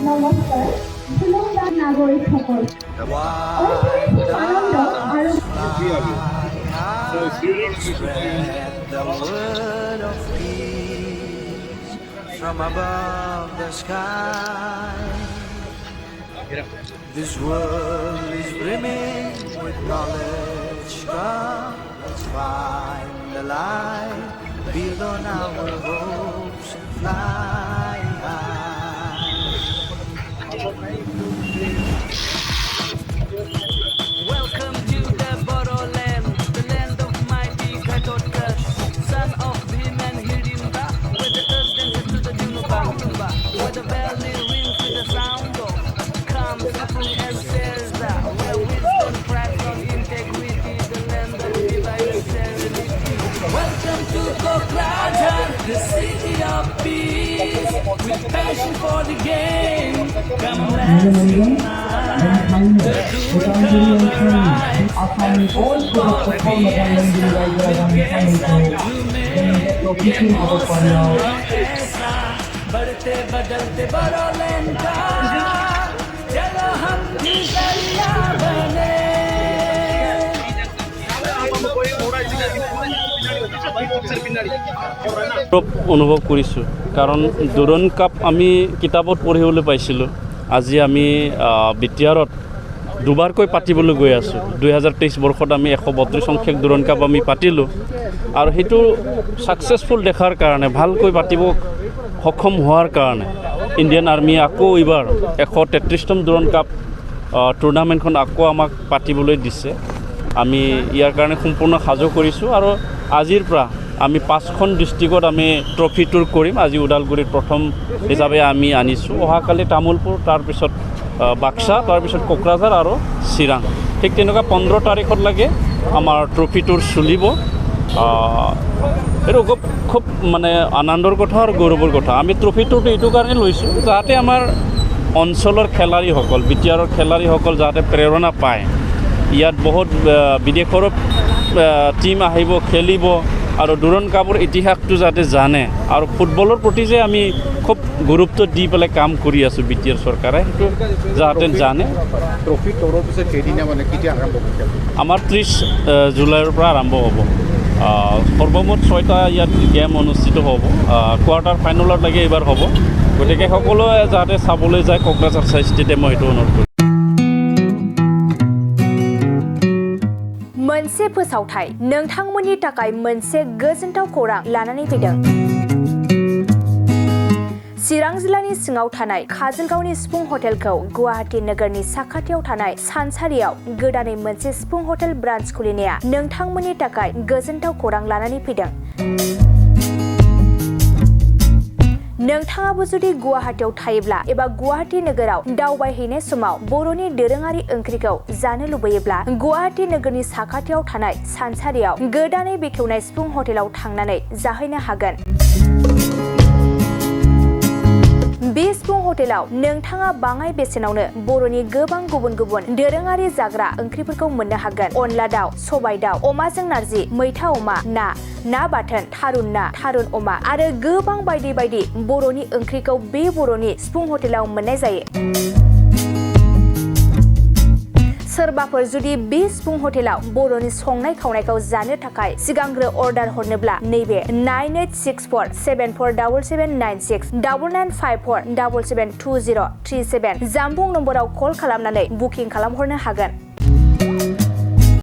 নমস্কাৰ শ্ৰীলংকাৰ নাগৰিকসকল আনন্দ আৰু the word of peace from above the sky. This world is brimming with knowledge. Come, let's find the light, build on our hopes and fly high. Welcome to the Borderland, the land of mighty Katotka, son of Bhim and Hirimba, where the earth dances to the tune of Bangumba, where the valley rings with the sound of Kam, Sifuni and Selza, where wisdom thrives on integrity, the land of divine serenity. Welcome to Kokrajan, the city of peace, with passion for the game. Come let's unite. बढ़ते बदलते बड़ोलेन का चलो हम भी जरिया बने অনুভৱ কৰিছোঁ কাৰণ দুৰণ কাপ আমি কিতাপত পঢ়িবলৈ পাইছিলোঁ আজি আমি BTRত দুবাৰকৈ পাতিবলৈ গৈ আছোঁ 2023 বৰ্ষত আমি 132 সংখ্যক দুৰণ কাপ আমি পাতিলোঁ আৰু সেইটো সাকসেসফুল দেখাৰ কাৰণে ভালকৈ পাতিব সক্ষম হোৱাৰ কাৰণে ইণ্ডিয়ান আৰ্মিয়ে আকৌ এইবাৰ 133তম দুৰণ কাপ টুৰ্ণামেণ্টখন আকৌ আমাক পাতিবলৈ দিছে আমি ইয়াৰ কাৰণে সম্পূৰ্ণ সাজু কৰিছোঁ আৰু আজিৰ পৰা আমি 5খন ডিস্ট্ৰিক্টত আমি ট্ৰফি টুৰ কৰিম আজি ওদালগুৰিত প্ৰথম হিচাপে আমি আনিছোঁ অহাকালি তামুলপুৰ তাৰপিছত বাক্সা তাৰপিছত কোকৰাঝাৰ আৰু চিৰাং ঠিক তেনেকুৱা 15 তাৰিখত লাগে আমাৰ ট্ৰফি টুৰ চলিব এইটো খুব মানে আনন্দৰ কথা আৰু গৌৰৱৰ কথা আমি ট্ৰফি টুৰটো এইটো কাৰণে লৈছোঁ যাতে আমাৰ অঞ্চলৰ খেলাৰীসকল BTRৰ খেলাৰীসকল যাতে প্ৰেৰণা পায় ইয়াত বহুত বিদেশৰ টিম আহিব খেলিব আৰু দুৰণ কাপৰ ইতিহাসটো যাতে জানে আৰু ফুটবলৰ প্ৰতি যে আমি খুব গুৰুত্ব দি পেলাই কাম কৰি আছোঁ BTR চৰকাৰে সেইটো যাতে জানে ট্ৰফি টুৰৰ পিছত কেইদিনা মানে কেতিয়া আৰম্ভ হ'ব আমাৰ 30 জুলাইৰ পৰা আৰম্ভ হ'ব সৰ্বমুঠ 6টা ইয়াত গেম অনুষ্ঠিত হ'ব কোৱাৰ্টাৰ ফাইনেলত লাগে এইবাৰ হ'ব গতিকে সকলোৱে যাতে চাবলৈ যায় কোকৰাঝাৰ ষ্টেডিয়ামত সেইটো অনুৰোধ কৰিম मोनसे फोसावथाय नोंथांमोननि थाखाय मोनसे गोजोनथाव खौरां लानानै फैदों चिरां जिल्लानि सिङाव थानाय काजलगावनि सिफुं हटेलखौ गुवाहाटी नोगोरनि साखाथियाव थानाय सानसारियाव गोदानै मोनसे सिफुं हटेल ब्रान्च खुलिनाया नोंथांमोननि थाखाय गोजोनथाव खौरां लानानै फैदों नोंथाङाबो जुदि गुवाहाटीयाव थायोब्ला एबा गुवाहाटी नोगोराव दावबायहैनाय समाव बर'नि दोरोङारि ओंख्रिखौ जानो लुबैयोब्ला गुवाहाटी नोगोरनि साखाथियाव थानाय सानसारियाव गोदानै बेखेवनाय सिफुं हटेलाव थांनानै जाहैनो हागोन बे सिफुं हटेलाव नोंथाङा बाङाय बेसेनावनो बर'नि गोबां गुबुन गुबुन दोरोङारि जाग्रा ओंख्रिफोरखौ मोननो हागोन अनला दाउ सबाय दाउ अमाजों नारजि मैथा अमा ना बाथोन थारुन ना थारुन अमा आरो गोबां बायदि बायदि बर'नि ओंख्रिखौ बे बर'नि सिफुं हटेलाव मोननाय जायो सोरबाफोर जुदि बे सिफुं हटेलाव बर'नि संनाय खावनायखौ जानो थाखाय सिगांग्रो अर्डार हरनोब्ला नैबे 9864747796 9954772037 जामबुं नम्बराव कल खालामनानै बुकिं खालामहरनो हागोन